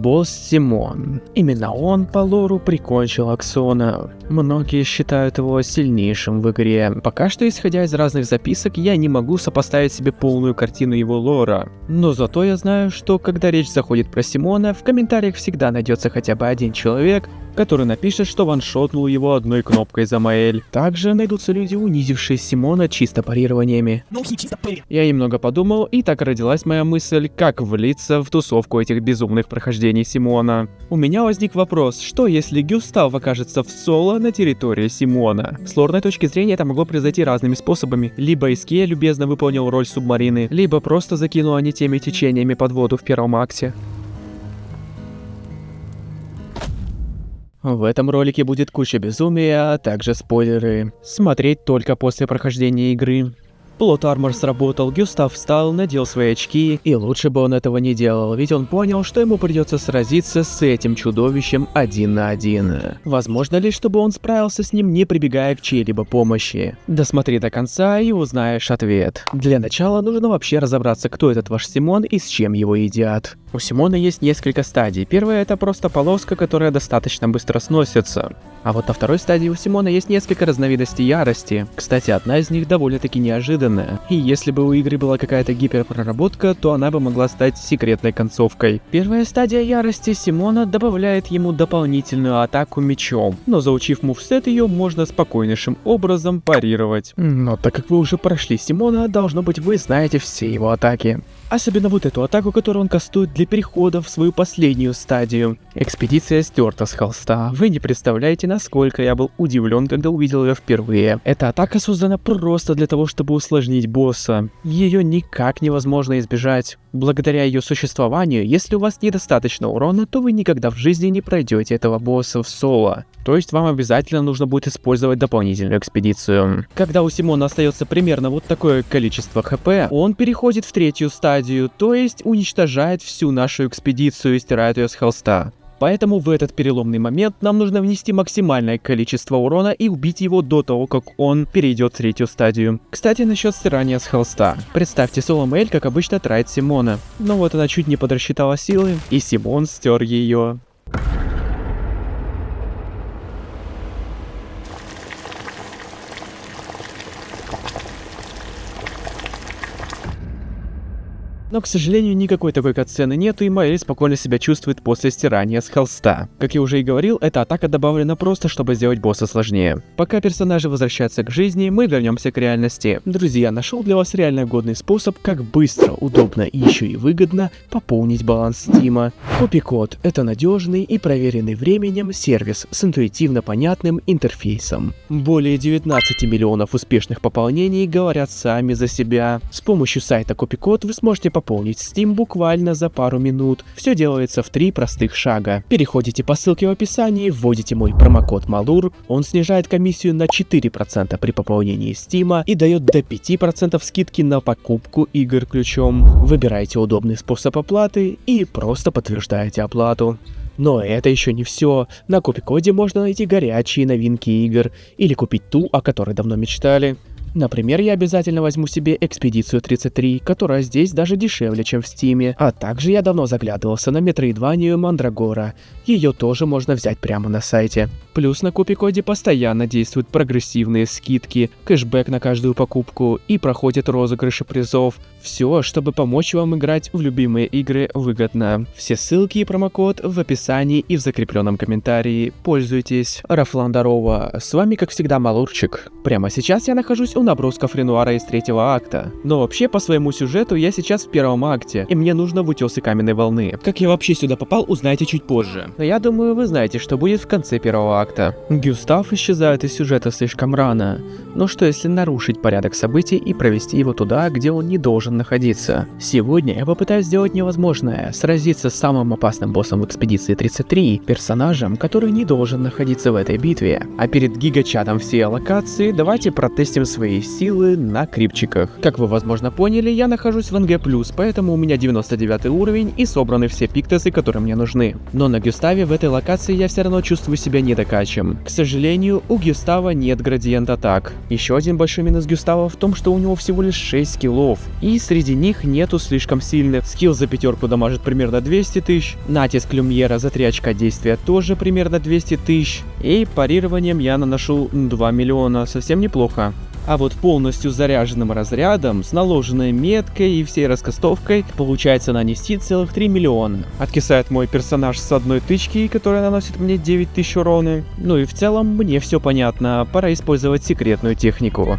Босс Симон. Именно он по лору прикончил Аксона. Многие считают его сильнейшим в игре. Пока что, исходя из разных записок, я не могу сопоставить себе полную картину его лора. Но зато я знаю, что когда речь заходит про Симона, в комментариях всегда найдется хотя бы один человек, который напишет, что ваншотнул его одной кнопкой за Маэль. Также найдутся люди, унизившие Симона чисто парированиями. Я немного подумал, и так родилась моя мысль, как влиться в тусовку этих безумных прохождений Симона. У меня возник вопрос, что если Гюстав окажется в соло на территории Симона? С лорной точки зрения это могло произойти разными способами. Либо Иске любезно выполнил роль субмарины, либо просто закинул они теми течениями под воду в первом акте. В этом ролике будет куча безумия, а также спойлеры. Смотреть только после прохождения игры. Плот армор сработал, Гюстав встал, надел свои очки, и лучше бы он этого не делал, ведь он понял, что ему придется сразиться с этим чудовищем 1 на 1. Возможно ли, чтобы он справился с ним, не прибегая к чьей-либо помощи? Досмотри до конца и узнаешь ответ. Для начала нужно вообще разобраться, кто этот ваш Симон и с чем его едят. У Симона есть несколько стадий. Первая — это просто полоска, которая достаточно быстро сносится. А вот на второй стадии у Симона есть несколько разновидностей ярости. Кстати, одна из них довольно-таки неожиданная. И если бы у игры была какая-то гиперпроработка, то она бы могла стать секретной концовкой. Первая стадия ярости Симона добавляет ему дополнительную атаку мечом. Но заучив мувсет, ее можно спокойнейшим образом парировать. Но так как вы уже прошли Симона, должно быть, вы знаете все его атаки. Особенно вот эту атаку, которую он кастует для перехода в свою последнюю стадию. Экспедиция стерта с холста. Вы не представляете, насколько я был удивлен, когда увидел ее впервые. Эта атака создана просто для того, чтобы усложнить босса. Ее никак невозможно избежать. Благодаря ее существованию, если у вас недостаточно урона, то вы никогда в жизни не пройдете этого босса в соло. То есть вам обязательно нужно будет использовать дополнительную экспедицию. Когда у Симона остается примерно вот такое количество хп, он переходит в третью стадию, то есть уничтожает всю нашу экспедицию и стирает ее с холста. Поэтому в этот переломный момент нам нужно внести максимальное количество урона и убить его до того, как он перейдет в третью стадию. Кстати, насчет стирания с холста. Представьте, соло Маэль, как обычно, тратит Симона. Но вот она чуть не подрасчитала силы, и Симон стер ее. Но, к сожалению, никакой такой катсцены нету, и Маэль спокойно себя чувствует после стирания с холста. Как я уже и говорил, эта атака добавлена просто, чтобы сделать босса сложнее. Пока персонажи возвращаются к жизни, мы вернемся к реальности. Друзья, нашел для вас реально годный способ, как быстро, удобно и еще и выгодно пополнить баланс Стима. Копикод — это надежный и проверенный временем сервис с интуитивно понятным интерфейсом. Более 19 миллионов успешных пополнений говорят сами за себя. С помощью сайта Копикод вы сможете пополнить Steam буквально за пару минут. Все делается в 3 простых шага. Переходите по ссылке в описании, вводите мой промокод MALUR, он снижает комиссию на 4% при пополнении Steam и дает до 5% скидки на покупку игр ключом. Выбирайте удобный способ оплаты и просто подтверждаете оплату. Но это еще не все. На Копикоде можно найти горячие новинки игр или купить ту, о которой давно мечтали. Например, я обязательно возьму себе Экспедицию 33, которая здесь даже дешевле, чем в Стиме. А также я давно заглядывался на Метроидванию Мандрагора. Ее тоже можно взять прямо на сайте. Плюс на Копикоде постоянно действуют прогрессивные скидки, кэшбэк на каждую покупку и проходят розыгрыши призов. Все, чтобы помочь вам играть в любимые игры выгодно. Все ссылки и промокод в описании и в закрепленном комментарии. Пользуйтесь. Рафлан здорово. С вами, как всегда, Малурчик. Прямо сейчас я нахожусь у набросков Ренуара из 3-го акта. Но вообще, по своему сюжету, я сейчас в 1-м акте, и мне нужно в утёсы Каменной волны. Как я вообще сюда попал, узнаете чуть позже. Но я думаю, вы знаете, что будет в конце 1-го акта. Гюстав исчезает из сюжета слишком рано. Но что если нарушить порядок событий и провести его туда, где он не должен находиться? Сегодня я попытаюсь сделать невозможное, сразиться с самым опасным боссом в Экспедиции 33, персонажем, который не должен находиться в этой битве. А перед гигачатом всей локации давайте протестим свои своей силы на крипчиках. Как вы возможно поняли, я нахожусь в НГ+, поэтому у меня 99 уровень и собраны все пиктесы, которые мне нужны. Но на Гюставе в этой локации я все равно чувствую себя недокачем. К сожалению, у Гюстава нет градиент атак. Еще один большой минус Гюстава в том, что у него всего лишь 6 скиллов, и среди них нету слишком сильных. Скилл за 5 дамажит примерно 200 тысяч, натиск Люмьера за 3 очка действия тоже примерно 200 тысяч, и парированием я наношу 2 миллиона, совсем неплохо. А вот полностью заряженным разрядом, с наложенной меткой и всей раскастовкой, получается нанести целых 3 миллиона. Откисает мой персонаж с одной тычки, которая наносит мне 9000 урона. Ну и в целом мне все понятно, пора использовать секретную технику.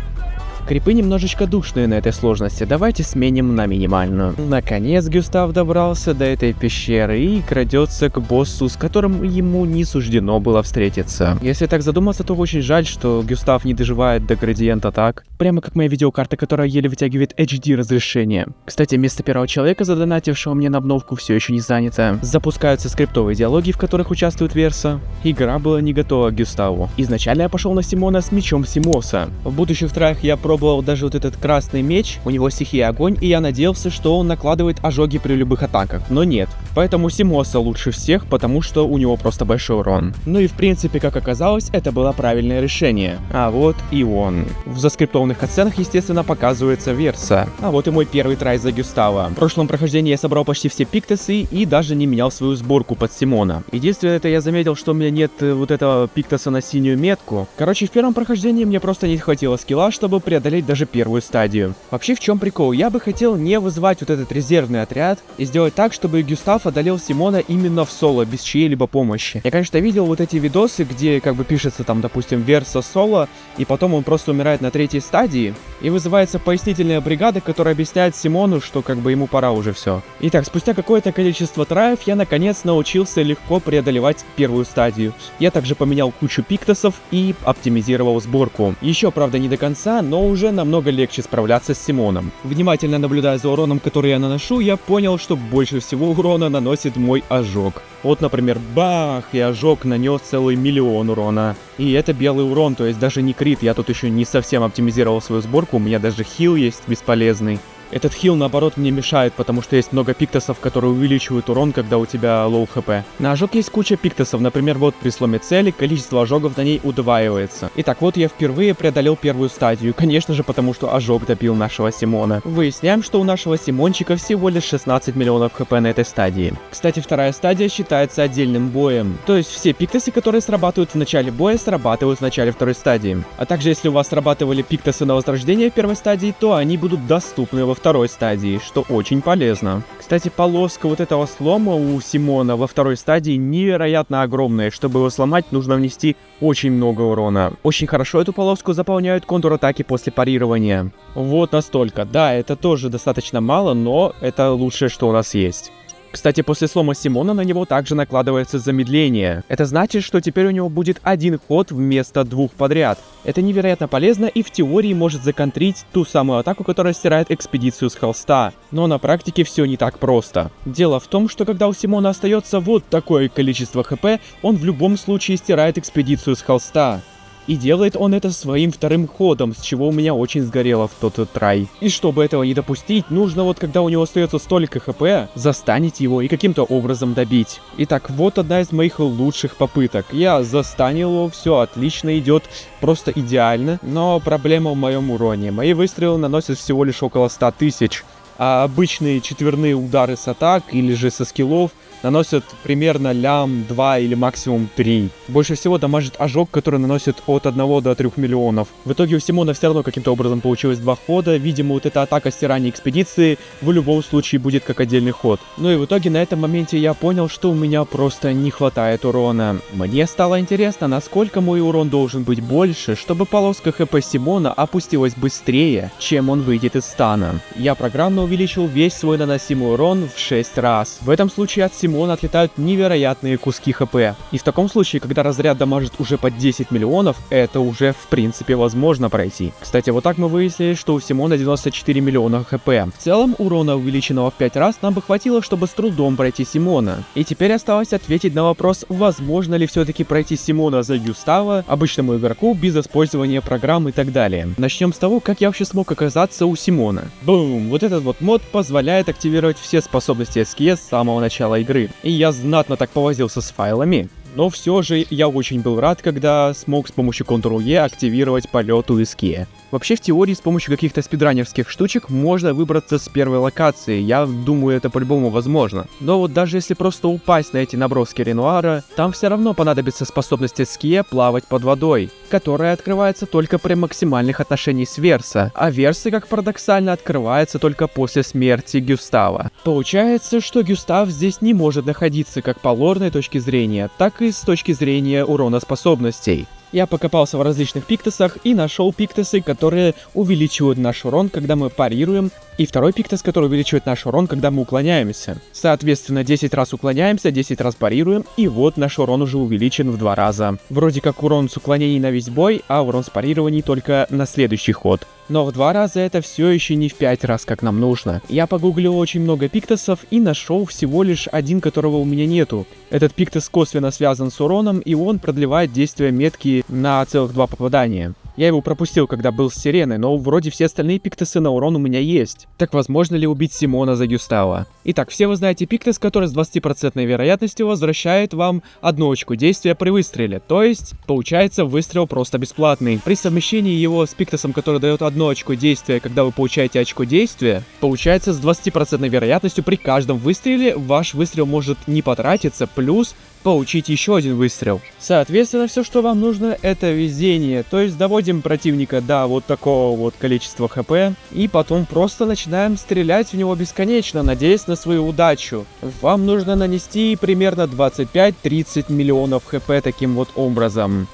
Крипы немножечко душные на этой сложности, давайте сменим на минимальную. Наконец Гюстав добрался до этой пещеры и крадется к боссу, с которым ему не суждено было встретиться. Если так задуматься, то очень жаль, что Гюстав не доживает до градиент атак. Прямо как моя видеокарта, которая еле вытягивает HD разрешение. Кстати, место первого человека, задонатившего мне на обновку, все еще не занято. Запускаются скриптовые диалоги, в которых участвует Верса. Игра была не готова к Гюставу. Изначально я пошел на Симона с мечом Симоса. В будущих траях я пробовал даже вот этот красный меч, у него стихия огонь, и я надеялся, что он накладывает ожоги при любых атаках, но нет. Поэтому Симоса лучше всех, потому что у него просто большой урон. Ну и в принципе, как оказалось, это было правильное решение. А вот и он. В заскриптованных катсценах, естественно, показывается Верса. А вот и мой первый трай за Гюстава. В прошлом прохождении я собрал почти все пиктесы и даже не менял свою сборку под Симона. Единственное, это я заметил, что у меня нет вот этого пиктеса на синюю метку. Короче, в первом прохождении мне просто не хватило скилла, чтобы преодолеть даже первую стадию. Вообще, в чем прикол? Я бы хотел не вызывать вот этот резервный отряд и сделать так, чтобы Гюстав одолел Симона именно в соло, без чьей-либо помощи. Я, конечно, видел вот эти видосы, где как бы пишется там, допустим, Верса соло, и потом он просто умирает на третьей стадии, и вызывается пояснительная бригада, которая объясняет Симону, что как бы ему пора уже все. Итак, спустя какое-то количество траев я наконец научился легко преодолевать первую стадию. Я также поменял кучу пиктесов и оптимизировал сборку. Еще, правда, не до конца, но уже намного легче справляться с Симоном. Внимательно наблюдая за уроном, который я наношу, я понял, что больше всего урона наносит мой ожог. Вот, например, бах, и ожог нанес целый 1 миллион урона. И это белый урон, то есть даже не крит, я тут еще не совсем оптимизировал свою сборку, у меня даже хил есть бесполезный. Этот хил, наоборот, мне мешает, потому что есть много пиктесов, которые увеличивают урон, когда у тебя лоу хп. На ожог есть куча пиктесов, например, вот при сломе цели количество ожогов на ней удваивается. Итак, вот я впервые преодолел первую стадию, конечно же, потому что ожог добил нашего Симона. Выясняем, что у нашего Симончика всего лишь 16 миллионов хп на этой стадии. Кстати, вторая стадия считается отдельным боем, то есть все пиктесы, которые срабатывают в начале боя, срабатывают в начале второй стадии. А также, если у вас срабатывали пиктесы на возрождение в первой стадии, то они будут доступны во второй стадии, что очень полезно. Кстати, полоска вот этого слома у Симона во второй стадии невероятно огромная. Чтобы его сломать, нужно внести очень много урона. Очень хорошо эту полоску заполняют контратаки после парирования. Вот настолько. Да, это тоже достаточно мало, но это лучшее, что у нас есть. Кстати, после слома Симона на него также накладывается замедление. Это значит, что теперь у него будет один ход вместо 2 подряд. Это невероятно полезно и в теории может законтрить ту самую атаку, которая стирает экспедицию с холста. Но на практике все не так просто. Дело в том, что когда у Симона остается вот такое количество хп, он в любом случае стирает экспедицию с холста. И делает он это своим вторым ходом, с чего у меня очень сгорело в тот трай. И чтобы этого не допустить, нужно вот когда у него остается столько хп, застанить его и каким-то образом добить. Итак, вот одна из моих лучших попыток. Я застанил его, все отлично идет, просто идеально. Но проблема в моем уроне. Мои выстрелы наносят всего лишь около 100 тысяч. А обычные четверные удары с атак или же со скиллов наносят примерно лям, 2 или максимум 3. Больше всего дамажит ожог, который наносит от 1 до 3 миллионов. В итоге у Симона все равно каким-то образом получилось 2 хода. Видимо, вот эта атака стирания экспедиции в любом случае будет как отдельный ход. Ну и в итоге на этом моменте я понял, что у меня просто не хватает урона. Мне стало интересно, насколько мой урон должен быть больше, чтобы полоска хп Симона опустилась быстрее, чем он выйдет из стана. Я программно увеличил весь свой наносимый урон в 6 раз. В этом случае от Симона Симона отлетают невероятные куски хп. И в таком случае, когда разряд дамажит уже под 10 миллионов, это уже в принципе возможно пройти. Кстати, вот так мы выяснили, что у Симона 94 миллиона хп. В целом, урона, увеличенного в 5 раз, нам бы хватило, чтобы с трудом пройти Симона. И теперь осталось ответить на вопрос, возможно ли все-таки пройти Симона за Гюстава обычному игроку без использования программ и так далее. Начнем с того, как я вообще смог оказаться у Симона. Бум! Вот этот вот мод позволяет активировать все способности СКС с самого начала игры. И я знатно так повозился с файлами. Но все же я очень был рад, когда смог с помощью Ctrl-E активировать полет УСК. Вообще, в теории, с помощью каких-то спидранерских штучек можно выбраться с первой локации, я думаю, это по-любому возможно. Но вот даже если просто упасть на эти наброски Ренуара, там все равно понадобится способность СК плавать под водой, которая открывается только при максимальных отношениях с Верса, а Версы, как парадоксально, открывается только после смерти Гюстава. Получается, что Гюстав здесь не может находиться как по лорной точке зрения, так и с точки зрения урона способностей. Я покопался в различных пиктосах и нашел пиктосы, которые увеличивают наш урон, когда мы парируем, и второй пиктос, который увеличивает наш урон, когда мы уклоняемся. Соответственно, 10 раз уклоняемся, 10 раз парируем, и вот наш урон уже увеличен в 2 раза. Вроде как урон с уклонений на весь бой, а урон с парирований только на следующий ход. Но в 2 раза это все еще не в 5 раз, как нам нужно. Я погуглил очень много пиктосов и нашел всего лишь один, которого у меня нету. Этот пиктос косвенно связан с уроном, и он продлевает действие метки на целых 2 попадания. Я его пропустил, когда был с Сиреной, но вроде все остальные пиктосы на урон у меня есть. Так возможно ли убить Симона за Гюстава? Итак, все вы знаете пиктос, который с 20% вероятностью возвращает вам 1 очко действия при выстреле. То есть, получается, выстрел просто бесплатный. При совмещении его с пиктосом, который дает 1 очко действия, когда вы получаете очко действия, получается с 20% вероятностью при каждом выстреле ваш выстрел может не потратиться, плюс получить еще один выстрел. Соответственно, все, что вам нужно, это везение. То есть доводим противника до вот такого вот количества хп, и потом просто начинаем стрелять в него бесконечно, надеясь на свою удачу. Вам нужно нанести примерно 25-30 миллионов хп таким вот образом.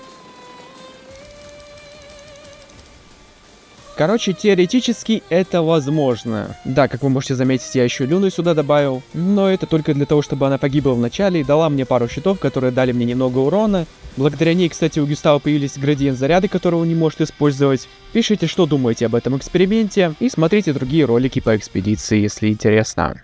Короче, теоретически это возможно. Да, как вы можете заметить, я еще Люну сюда добавил, но это только для того, чтобы она погибла в начале и дала мне пару щитов, которые дали мне немного урона. Благодаря ней, кстати, у Гюстава появились градиент заряда, который он не может использовать. Пишите, что думаете об этом эксперименте, и смотрите другие ролики по экспедиции, если интересно.